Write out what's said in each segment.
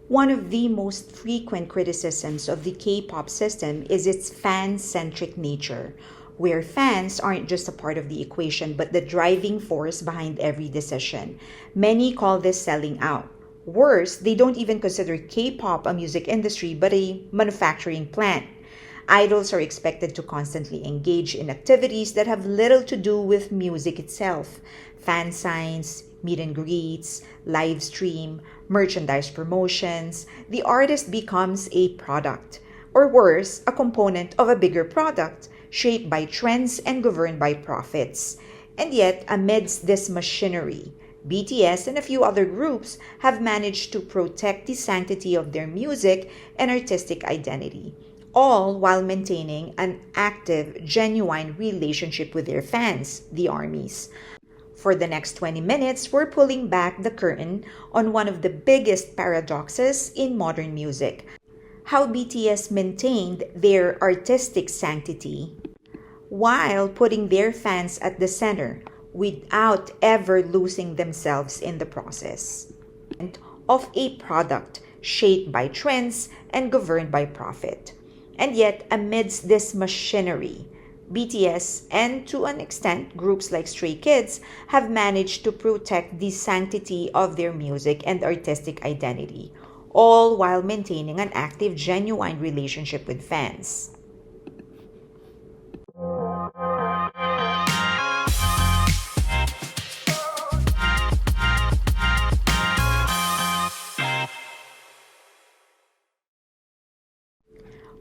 One of the most frequent criticisms of the K-pop system is its fan-centric nature, where fans aren't just a part of the equation but the driving force behind every decision. Many call this selling out. Worse, they don't even consider K-pop a music industry but a manufacturing plant. Idols are expected to constantly engage in activities that have little to do with music itself. Fan signs, meet and greets, live stream, merchandise promotions. The artist becomes a product, or worse, a component of a bigger product, shaped by trends and governed by profits. And yet, amidst this machinery, BTS and a few other groups have managed to protect the sanctity of their music and artistic identity, all while maintaining an active, genuine relationship with their fans, the armies. For the next 20 minutes, we're pulling back the curtain on one of the biggest paradoxes in modern music: how BTS maintained their artistic sanctity while putting their fans at the center without ever losing themselves in the process of a product shaped by trends and governed by profit. And yet, amidst this machinery, BTS and to an extent groups like Stray Kids have managed to protect the sanctity of their music and artistic identity, all while maintaining an active, genuine relationship with fans.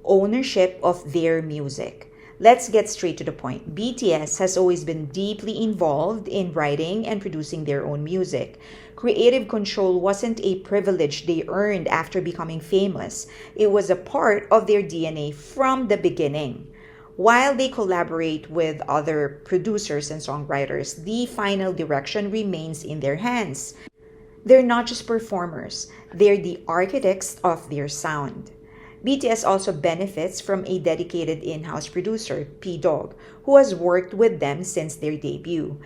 Ownership of their music. Let's get straight to the point. BTS has always been deeply involved in writing and producing their own music. Creative control wasn't a privilege they earned after becoming famous. It was a part of their DNA from the beginning. While they collaborate with other producers and songwriters, the final direction remains in their hands. They're not just performers, they're the architects of their sound. BTS also benefits from a dedicated in-house producer, P-Dog, who has worked with them since their debut.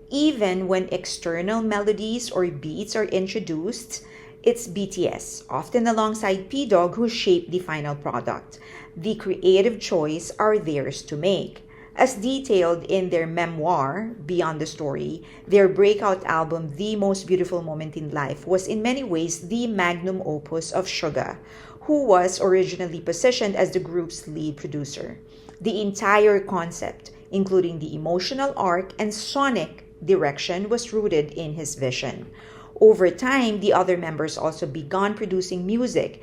Even when external melodies or beats are introduced, it's BTS, often alongside P-Dog, who shape the final product. The creative choice are theirs to make. As detailed in their memoir, Beyond the Story, their breakout album, The Most Beautiful Moment in Life, was in many ways the magnum opus of Suga, who was originally positioned as the group's lead producer. The entire concept, including the emotional arc and sonic direction, was rooted in his vision. Over time, the other members also began producing music,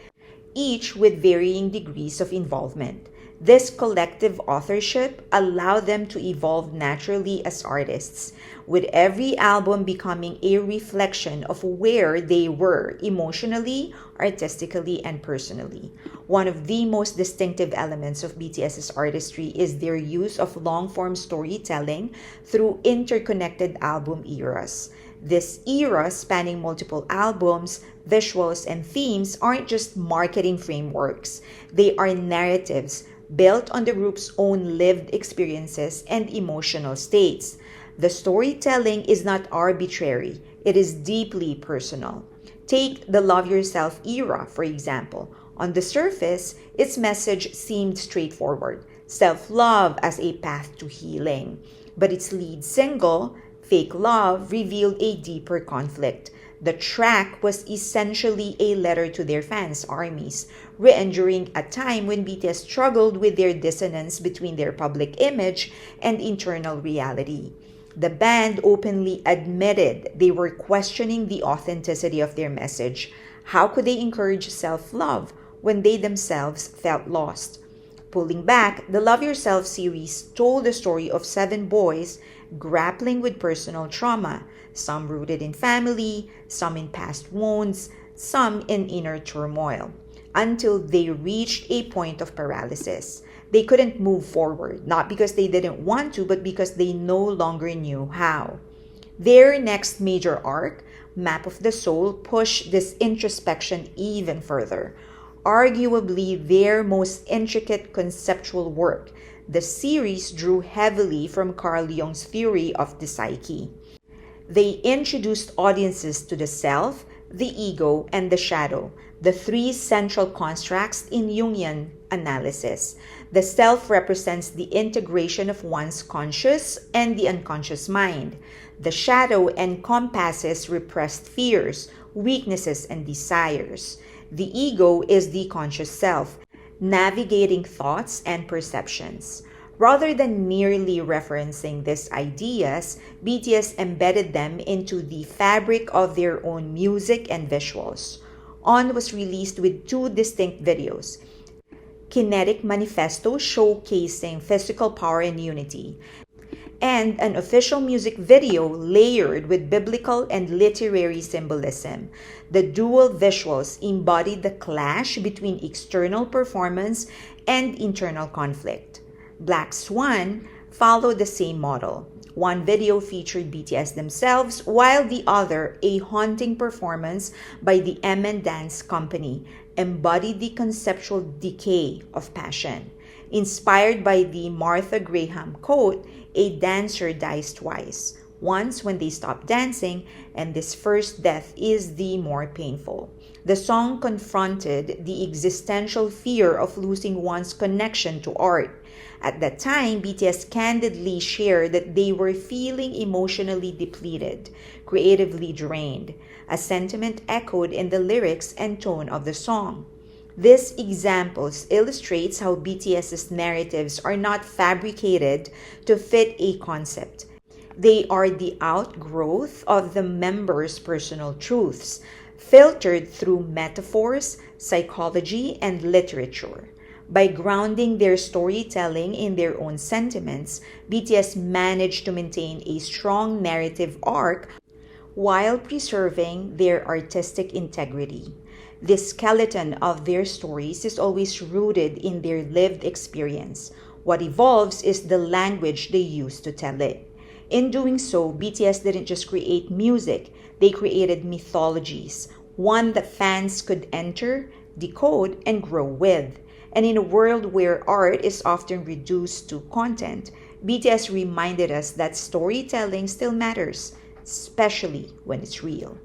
each with varying degrees of involvement. This collective authorship allowed them to evolve naturally as artists, with every album becoming a reflection of where they were emotionally, artistically, and personally. One of the most distinctive elements of BTS's artistry is their use of long-form storytelling through interconnected album eras. This era, spanning multiple albums, visuals, and themes, aren't just marketing frameworks. They are narratives built on the group's own lived experiences and emotional states. The storytelling is not arbitrary, it is deeply personal. Take the Love Yourself era, for example. On the surface, its message seemed straightforward: self-love as a path to healing. But its lead single, Fake Love, revealed a deeper conflict. The track was essentially a letter to their fans' armies, written during a time when BTS struggled with their dissonance between their public image and internal reality. The band openly admitted they were questioning the authenticity of their message. How could they encourage self-love when they themselves felt lost? Pulling back, the Love Yourself series told the story of 7 boys grappling with personal trauma, some rooted in family, some in past wounds, some in inner turmoil, until they reached a point of paralysis. They couldn't move forward, not because they didn't want to, but because they no longer knew how. Their next major arc, Map of the Soul, pushed this introspection even further. Arguably their most intricate conceptual work, the series drew heavily from Carl Jung's theory of the psyche. They introduced audiences to the self, the ego, and the shadow, the three central constructs in Jungian analysis. The self represents the integration of one's conscious and the unconscious mind. The shadow encompasses repressed fears, weaknesses, and desires. The ego is the conscious self, navigating thoughts and perceptions. Rather than merely referencing these ideas, BTS embedded them into the fabric of their own music and visuals. On was released with two distinct videos: Kinetic Manifesto showcasing physical power and unity, and an official music video layered with biblical and literary symbolism. The dual visuals embodied the clash between external performance and internal conflict. Black Swan followed the same model. One video featured BTS themselves, while the other, a haunting performance by the MN Dance Company, embodied the conceptual decay of passion. Inspired by the Martha Graham quote, "A dancer dies twice, once when they stop dancing, and this first death is the more painful." The song confronted the existential fear of losing one's connection to art. At that time, BTS candidly shared that they were feeling emotionally depleted, creatively drained, a sentiment echoed in the lyrics and tone of the song. This example illustrates how BTS's narratives are not fabricated to fit a concept. They are the outgrowth of the members' personal truths, filtered through metaphors, psychology, and literature. By grounding their storytelling in their own sentiments, BTS managed to maintain a strong narrative arc while preserving their artistic integrity. The skeleton of their stories is always rooted in their lived experience. What evolves is the language they use to tell it. In doing so, BTS didn't just create music, they created mythologies, one that fans could enter, decode, and grow with. And in a world where art is often reduced to content, BTS reminded us that storytelling still matters, especially when it's real.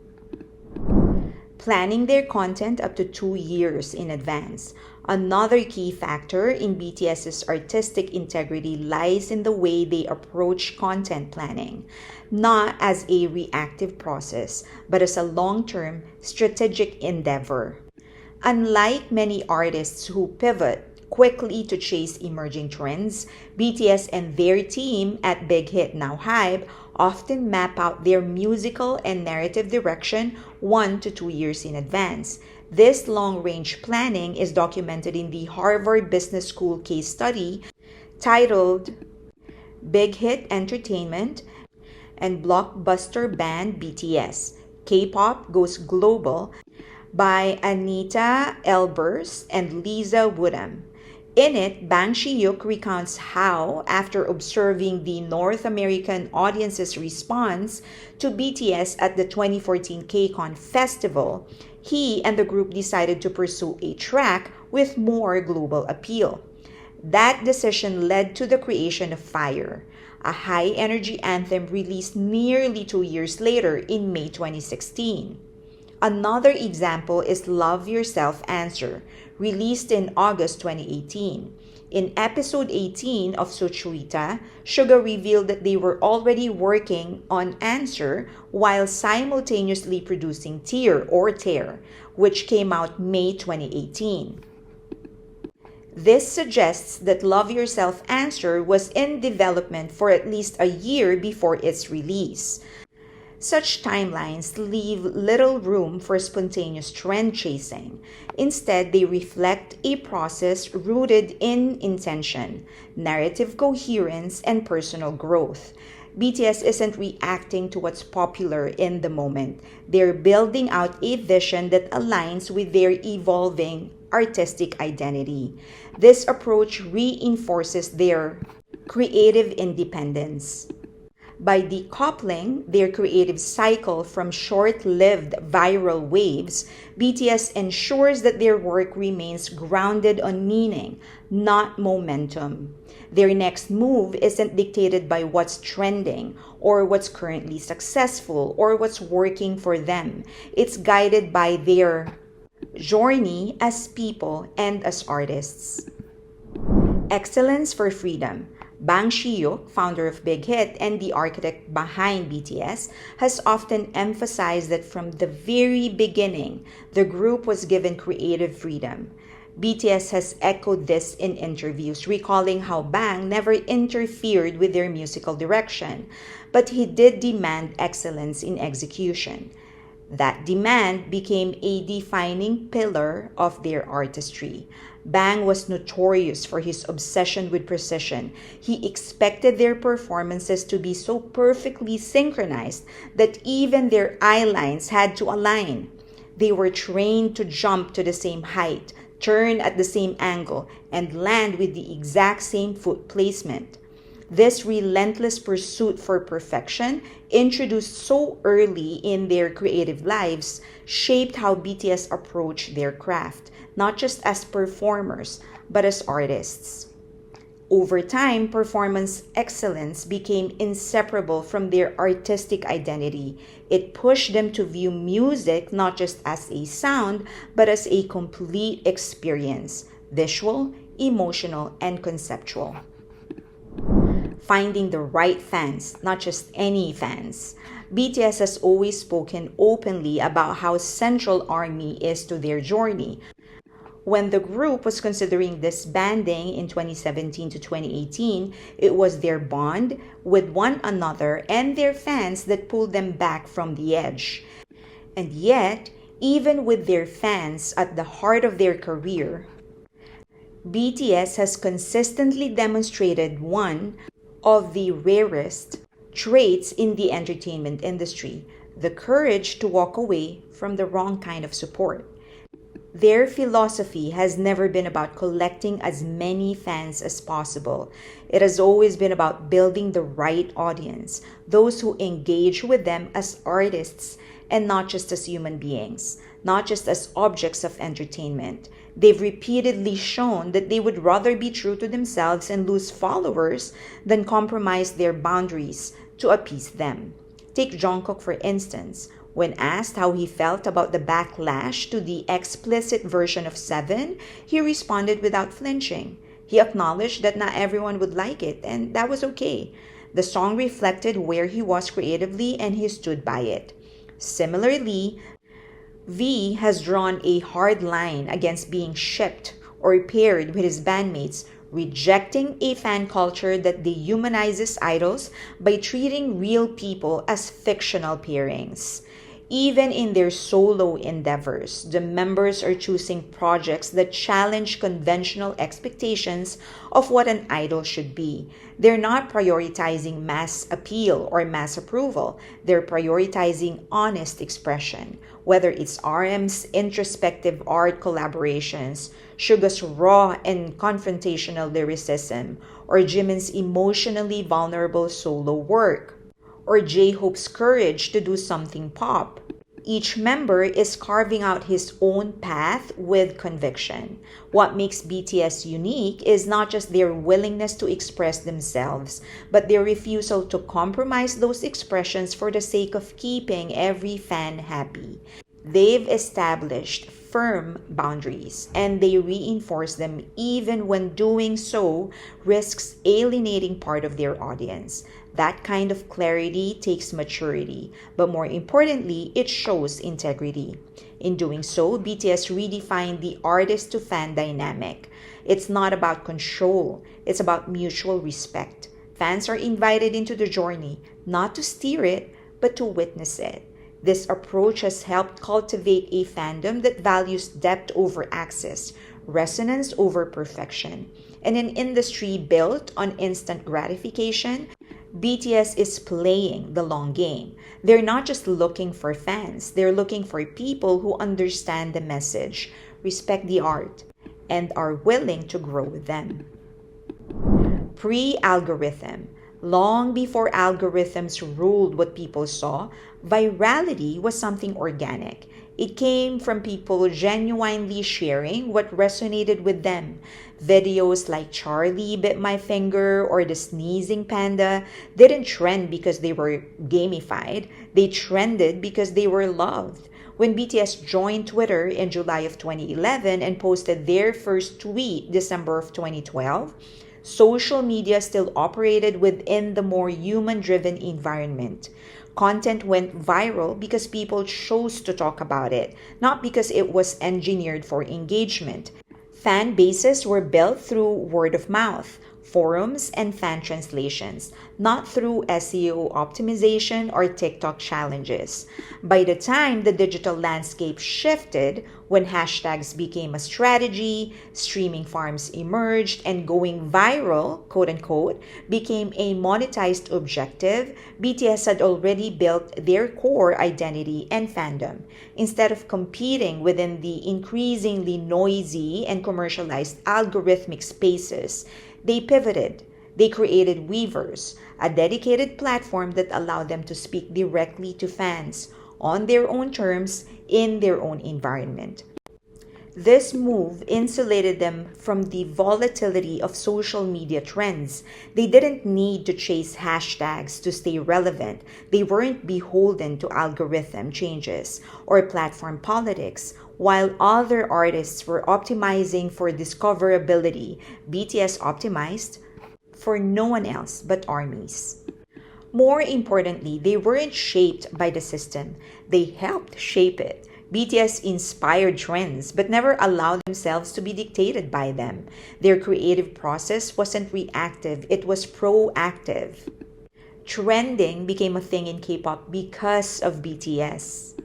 Planning their content up to 2 years in advance. Another key factor in BTS's artistic integrity lies in the way they approach content planning, not as a reactive process, but as a long-term strategic endeavor. Unlike many artists who pivot quickly to chase emerging trends, BTS and their team at Big Hit Now Hype often map out their musical and narrative direction 1 to 2 years in advance. This long-range planning is documented in the Harvard Business School case study titled Big Hit Entertainment and Blockbuster Band BTS, K-Pop Goes Global by Anita Elbers and Lisa Woodham. In it, Bang Shi-hyuk recounts how, after observing the North American audience's response to BTS at the 2014 KCON festival, he and the group decided to pursue a track with more global appeal. That decision led to the creation of Fire, a high-energy anthem released nearly 2 years later in May 2016. Another example is Love Yourself Answer, released in August 2018. In episode 18 of Suchuita, Suga revealed that they were already working on Answer while simultaneously producing Tear or Tear, which came out May 2018. This suggests that Love Yourself Answer was in development for at least a year before its release. Such timelines leave little room for spontaneous trend chasing. Instead, they reflect a process rooted in intention, narrative coherence, and personal growth. BTS isn't reacting to what's popular in the moment. They're building out a vision that aligns with their evolving artistic identity. This approach reinforces their creative independence. By decoupling their creative cycle from short-lived viral waves, BTS ensures that their work remains grounded on meaning, not momentum. Their next move isn't dictated by what's trending or what's currently successful or what's working for them. It's guided by their journey as people and as artists. Excellence for freedom. Bang Shi-hyuk, founder of Big Hit and the architect behind BTS, has often emphasized that from the very beginning, the group was given creative freedom. BTS has echoed this in interviews, recalling how Bang never interfered with their musical direction, but he did demand excellence in execution. That demand became a defining pillar of their artistry. Bang was notorious for his obsession with precision. He expected their performances to be so perfectly synchronized that even their eye lines had to align. They were trained to jump to the same height, turn at the same angle, and land with the exact same foot placement. This relentless pursuit for perfection, introduced so early in their creative lives, shaped how BTS approached their craft, not just as performers, but as artists. Over time, performance excellence became inseparable from their artistic identity. It pushed them to view music not just as a sound, but as a complete experience, visual, emotional, and conceptual. Finding the right fans, not just any fans. BTS has always spoken openly about how central ARMY is to their journey. When the group was considering disbanding in 2017 to 2018, it was their bond with one another and their fans that pulled them back from the edge. And yet, even with their fans at the heart of their career, BTS has consistently demonstrated one of the rarest traits in the entertainment industry: the courage to walk away from the wrong kind of support. Their philosophy has never been about collecting as many fans as possible. It has always been about building the right audience, those who engage with them as artists and not just as human beings, not just as objects of entertainment. They've repeatedly shown that they would rather be true to themselves and lose followers than compromise their boundaries to appease them. Take Jungkook for instance. When asked how he felt about the backlash to the explicit version of Seven, he responded without flinching. He acknowledged that not everyone would like it, and that was okay. The song reflected where he was creatively, and he stood by it. Similarly, V has drawn a hard line against being shipped or paired with his bandmates, rejecting a fan culture that dehumanizes idols by treating real people as fictional pairings. Even in their solo endeavors, the members are choosing projects that challenge conventional expectations of what an idol should be. They're not prioritizing mass appeal or mass approval. They're prioritizing honest expression. Whether it's RM's introspective art collaborations, Suga's raw and confrontational lyricism, or Jimin's emotionally vulnerable solo work, or J-Hope's courage to do something pop. Each member is carving out his own path with conviction. What makes BTS unique is not just their willingness to express themselves, but their refusal to compromise those expressions for the sake of keeping every fan happy. They've established firm boundaries, and they reinforce them even when doing so risks alienating part of their audience. That kind of clarity takes maturity, but more importantly, it shows integrity. In doing so, BTS redefined the artist to fan dynamic. It's not about control, it's about mutual respect. Fans are invited into the journey, not to steer it, but to witness it. This approach has helped cultivate a fandom that values depth over access, resonance over perfection. In an industry built on instant gratification, BTS is playing the long game. They're not just looking for fans, they're looking for people who understand the message, respect the art, and are willing to grow with them. Pre-algorithm. Long before algorithms ruled what people saw, virality was something organic. It came from people genuinely sharing what resonated with them. Videos like Charlie Bit My Finger or the Sneezing Panda didn't trend because they were gamified, they trended because they were loved. When BTS joined Twitter in July of 2011 and posted their first tweet December of 2012, social media still operated within the more human driven environment. Content went viral because people chose to talk about it, not because it was engineered for engagement. Fan bases were built through word of mouth, forums, and fan translations, not through SEO optimization or TikTok challenges. By the time the digital landscape shifted, when hashtags became a strategy, streaming farms emerged, and going viral, quote unquote, became a monetized objective, BTS had already built their core identity and fandom. Instead of competing within the increasingly noisy and commercialized algorithmic spaces, they pivoted. They created Weavers, a dedicated platform that allowed them to speak directly to fans on their own terms in their own environment. This move insulated them from the volatility of social media trends. They didn't need to chase hashtags to stay relevant. They weren't beholden to algorithm changes or platform politics. While other artists were optimizing for discoverability, BTS optimized for no one else but armies. More importantly, they weren't shaped by the system, they helped shape it. BTS inspired trends but never allowed themselves to be dictated by them. Their creative process wasn't reactive, it was proactive. Trending became a thing in K-pop because of BTS.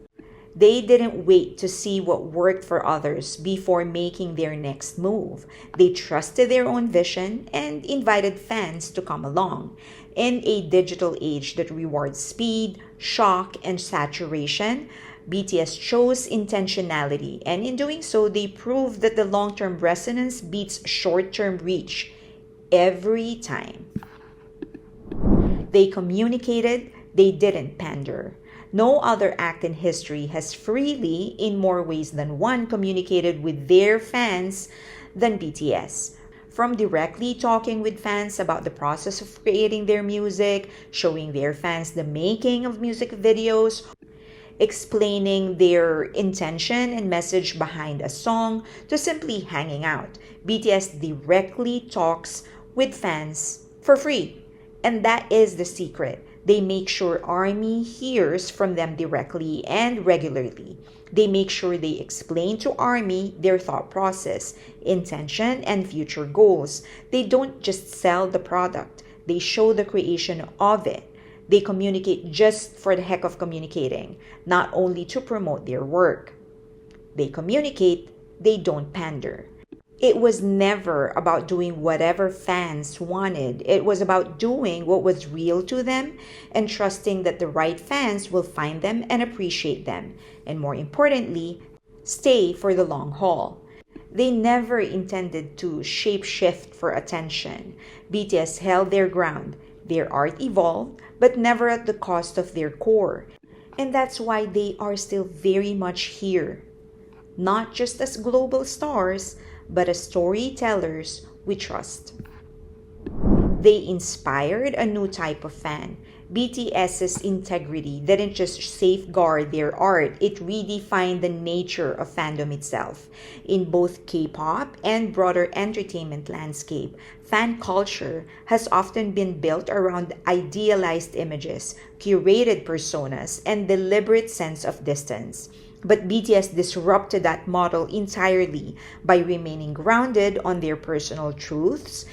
They didn't wait to see what worked for others before making their next move. They trusted their own vision and invited fans to come along. In a digital age that rewards speed, shock, and saturation, BTS chose intentionality, and in doing so, they proved that the long term resonance beats short term reach every time. They communicated, they didn't pander. No other act in history has freely, in more ways than one, communicated with their fans than BTS. From directly talking with fans about the process of creating their music, showing their fans the making of music videos, explaining their intention and message behind a song, to simply hanging out, BTS directly talks with fans for free. And that is the secret. They make sure ARMY hears from them directly and regularly. They make sure they explain to ARMY their thought process, intention, and future goals. They don't just sell the product, they show the creation of it. They communicate just for the heck of communicating, not only to promote their work. They communicate, they don't pander. It was never about doing whatever fans wanted. It was about doing what was real to them and trusting that the right fans will find them and appreciate them. And more importantly, stay for the long haul. They never intended to shapeshift for attention. BTS held their ground. Their art evolved, but never at the cost of their core. And that's why they are still very much here. Not just as global stars, but as storytellers we trust. They inspired a new type of fan. BTS's integrity didn't just safeguard their art, it redefined the nature of fandom itself. In both K-pop and broader entertainment landscape, fan culture has often been built around idealized images, curated personas, and deliberate sense of distance. But BTS disrupted that model entirely by remaining grounded on their personal truths.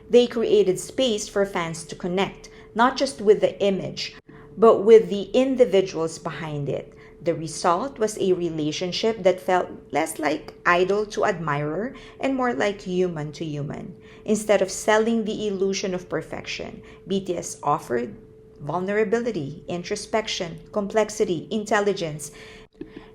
They created space for fans to connect, not just with the image, but with the individuals behind it. The result was a relationship that felt less like idol to admirer and more like human to human. Instead of selling the illusion of perfection, BTS offered vulnerability, introspection, complexity, intelligence,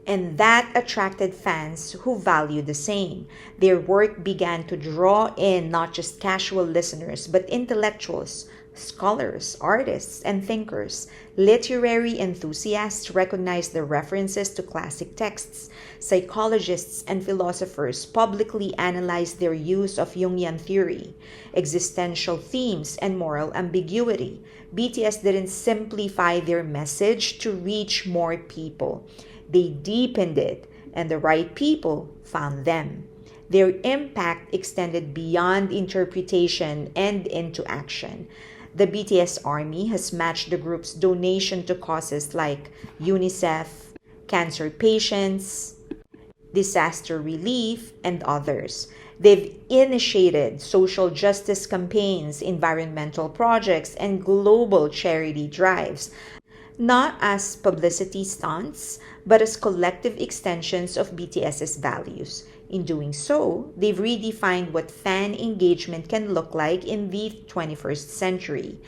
and that attracted fans who valued the same. Their work began to draw in not just casual listeners, but intellectuals, Scholars, artists, and thinkers, literary enthusiasts recognize the references to classic texts. Psychologists and philosophers publicly analyze their use of Jungian theory, existential themes, and moral ambiguity. BTS didn't simplify their message to reach more people. They deepened it, and the right people found them. Their impact extended beyond interpretation and into action. The BTS Army has matched the group's donation to causes like UNICEF, cancer patients, disaster relief, and others. They've initiated social justice campaigns, environmental projects, and global charity drives, not as publicity stunts, but as collective extensions of BTS's values. In doing so, they've redefined what fan engagement can look like in the 21st century.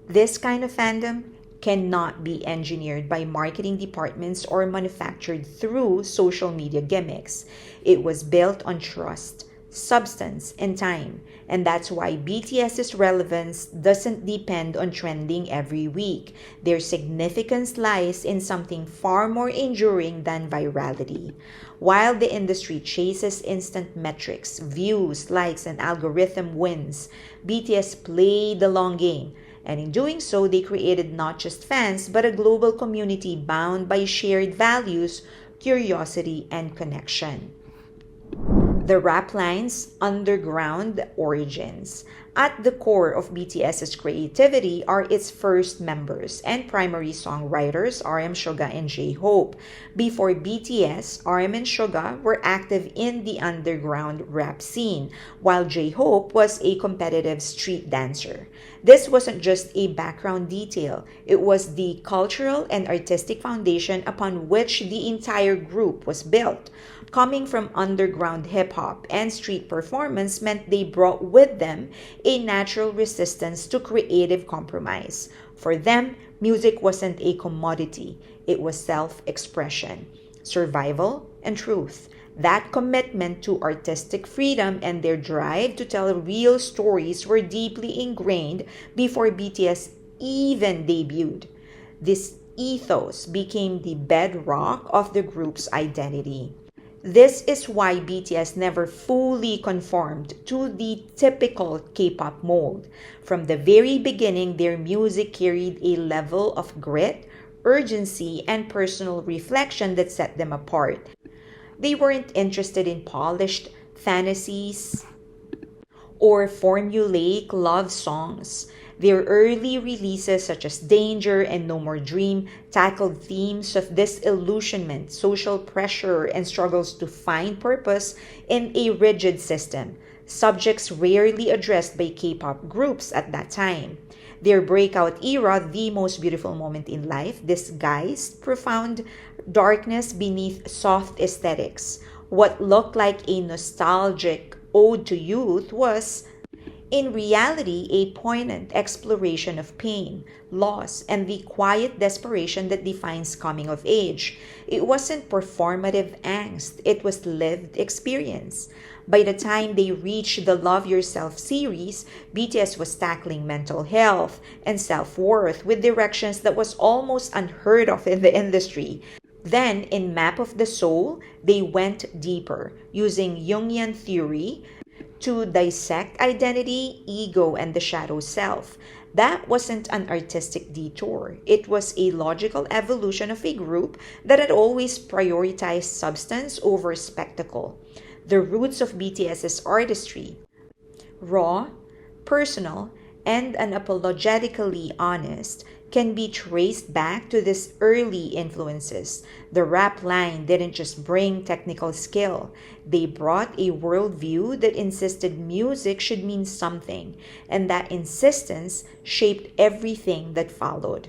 This kind of fandom cannot be engineered by marketing departments or manufactured through social media gimmicks. It was built on trust, substance, and time. And that's why BTS's relevance doesn't depend on trending every week. Their significance lies in something far more enduring than virality. While the industry chases instant metrics, views, likes, and algorithm wins, BTS played the long game. And in doing so, they created not just fans, but a global community bound by shared values, curiosity, and connection. The rap line's underground origins. At the core of BTS's creativity are its first members and primary songwriters RM Suga and J-Hope. Before BTS, RM and Suga were active in the underground rap scene, while J-Hope was a competitive street dancer. This wasn't just a background detail, it was the cultural and artistic foundation upon which the entire group was built. Coming from underground hip-hop and street performance meant they brought with them a natural resistance to creative compromise. For them, music wasn't a commodity, it was self-expression, survival, and truth. That commitment to artistic freedom and their drive to tell real stories were deeply ingrained before BTS even debuted. This ethos became the bedrock of the group's identity. This is why BTS never fully conformed to the typical K-pop mold. From the very beginning, their music carried a level of grit, urgency, and personal reflection that set them apart. They weren't interested in polished fantasies or formulaic love songs. Their early releases, such as Danger and No More Dream, tackled themes of disillusionment, social pressure, and struggles to find purpose in a rigid system, subjects rarely addressed by K-pop groups at that time. Their breakout era, The Most Beautiful Moment in Life, disguised profound darkness beneath soft aesthetics. What looked like a nostalgic ode to youth was in reality a poignant exploration of pain, loss, and the quiet desperation that defines coming of age. It wasn't performative angst, it was lived experience. By the time they reached the Love Yourself series, BTS was tackling mental health and self-worth with directions that was almost unheard of in the industry. Then, in Map of the Soul, they went deeper, using Jungian theory to dissect identity, ego, and the shadow self. That wasn't an artistic detour. It was a logical evolution of a group that had always prioritized substance over spectacle. The roots of BTS's artistry, raw, personal, and unapologetically honest, can be traced back to these early influences. The rap line didn't just bring technical skill, they brought a worldview that insisted music should mean something, and that insistence shaped everything that followed.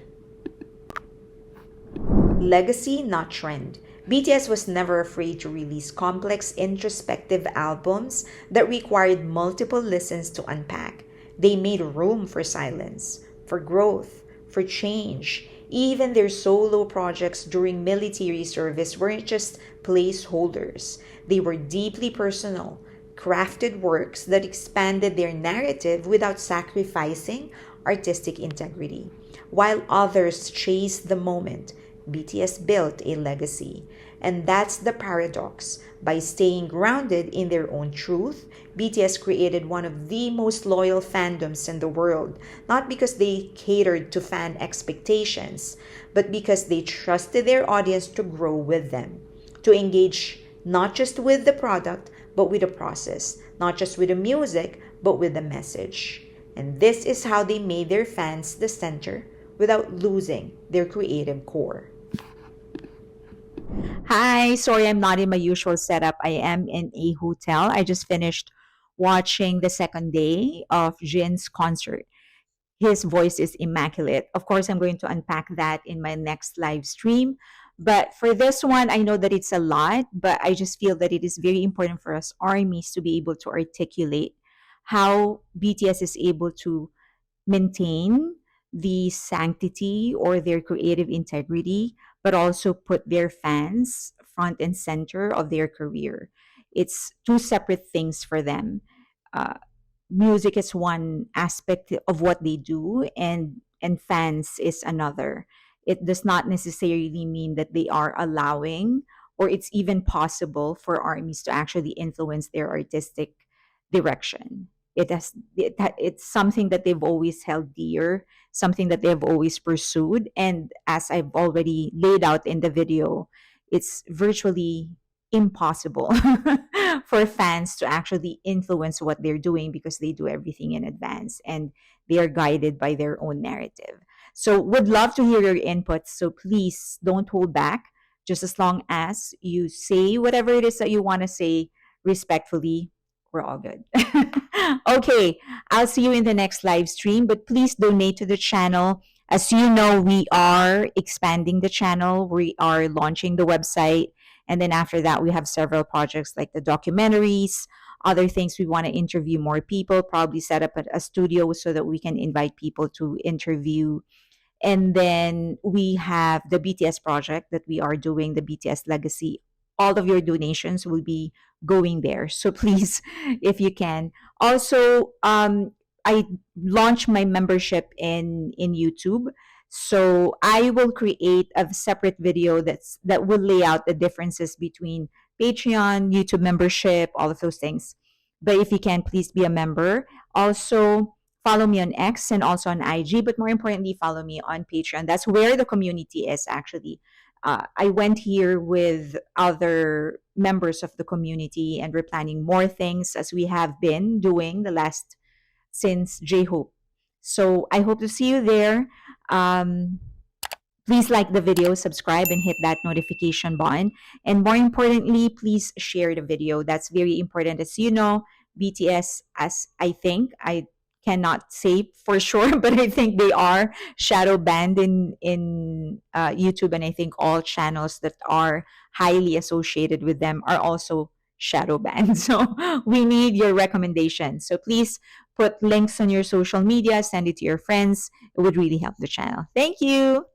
Legacy, not trend. BTS was never afraid to release complex, introspective albums that required multiple listens to unpack. They made room for silence, for growth, for change. Even their solo projects during military service weren't just placeholders. They were deeply personal, crafted works that expanded their narrative without sacrificing artistic integrity. While others chase the moment, BTS built a legacy. And that's the paradox. By staying grounded in their own truth, BTS created one of the most loyal fandoms in the world, not because they catered to fan expectations, but because they trusted their audience to grow with them, to engage not just with the product, but with the process, not just with the music, but with the message. And this is how they made their fans the center without losing their creative core. Hi, sorry I'm not in my usual setup. I am in a hotel. I just finished watching the second day of Jin's concert. His voice is immaculate. Of course, I'm going to unpack that in my next live stream. But for this one, I know that it's a lot, but I just feel that it is very important for us armies to be able to articulate how BTS is able to maintain the sanctity or their creative integrity, but also put their fans front and center of their career. It's two separate things for them. Uh, Music is one aspect of what they do, and fans is another. It does not necessarily mean that they are allowing or it's even possible for armies to actually influence their artistic direction. It's something that they've always held dear, something that they've always pursued, and as I've already laid out in the video, it's virtually impossible for fans to actually influence what they're doing because they do everything in advance and they are guided by their own narrative. So, would love to hear your inputs. So, please don't hold back. Just as long as you say whatever it is that you want to say respectfully, we're all good. Okay, I'll see you in the next live stream, but please donate to the channel. As you know, we are expanding the channel, we are launching the website, and then after that, we have several projects like the documentaries, other things. We want to interview more people, probably set up a studio so that we can invite people to interview. And then we have the BTS project that we are doing, the BTS Legacy. All of your donations will be going there. So please, if you can. Also, I launched my membership in YouTube. So I will create a separate video that will lay out the differences between Patreon, YouTube membership, all of those things. But if you can, please be a member. Also, follow me on X and also on IG, but more importantly, follow me on Patreon. That's where the community is actually. I went here with other members of the community and we're planning more things as we have been doing the last since J Hope. So I hope to see you there. Um, Please like the video, subscribe, and hit that notification button. And more importantly, please share the video. That's very important. As you know, BTS, as I cannot say for sure, but I think they are shadow banned in YouTube, and I think all channels that are highly associated with them are also shadow banned. So we need your recommendations. So please put links on your social media, send it to your friends. It would really help the channel. Thank you.